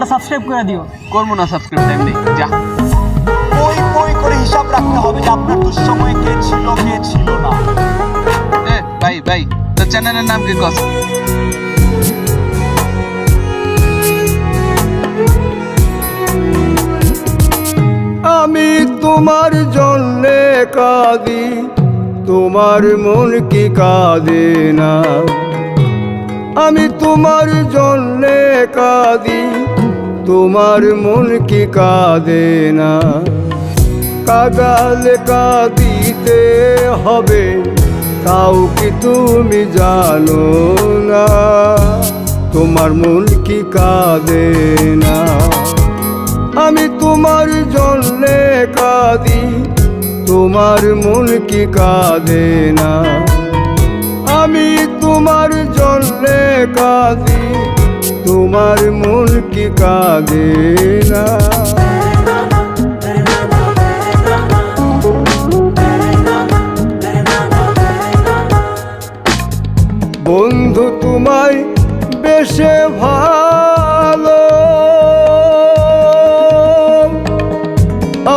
চ্যানেলটা সাবস্ক্রাইব করে দিও। করবো না সাবস্ক্রাইব, টাইম নেই, যা। বই বই করে হিসাব রাখতে হবে যে আপনার দুঃসময়ে কে ছিল কে ছিল না। ভাই ভাই, তোর চ্যানেলের নাম কি কস? আমি তোমার জন্যে কাঁদি, তোমার মন কি কাঁদে না? আমি তোমার জন্যে কাঁদি, তোমার মন কি কাঁদে না? কাঁদালে কাঁদিতে হবে, তাও কি তুমি জানো না? তোমার মন কি কাঁদে না? আমি তোমার জন্যে কাঁদি, তোমার মন কি কাঁদে না? আমি তোমার জন্যে কাঁদি, তোমার মন কি কাঁদে না? বন্ধু তোমায় বেশে ভালো,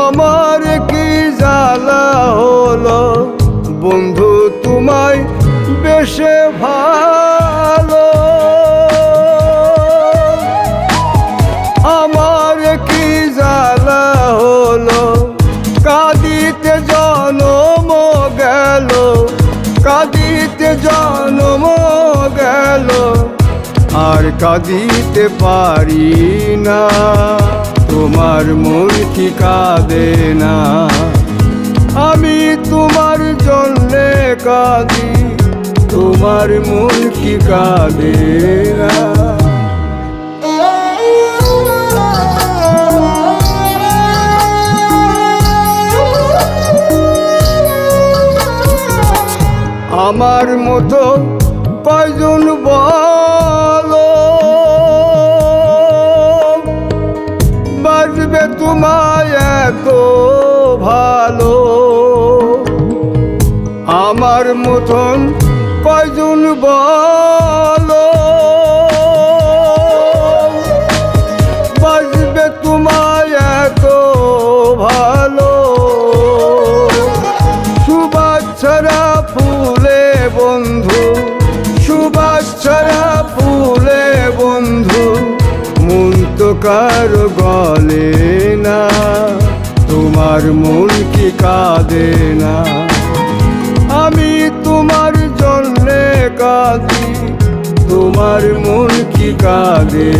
আমার কি জ্বালা হলো। বন্ধু তোমায় বেশে ভালো, আমার কি জ্বালা হলো। কাঁদিতে জনম গেল, কাঁদিতে জনম গেল, আর কাঁদিতে পারি না। তোমার মন কি কাঁদে না? আমি তোমার জন্যে কাঁদি, তোমার মন কি কাঁদে না? আমার মতো কয়জন বলো বাজবে তোমায় এত ভালো? আমার মতন কয়জন বলো বাজবে তোমায় এত ভালো? সুবাচ্ছারা ফুলে বন্ধু, সুবাচ্ছারা ফুলে বন্ধু, মন তো কারো গলে না। তোমার মন কি কাঁদে না? আমি তোমার জন্যে কাঁদি, তোমার মন কি কাঁদে?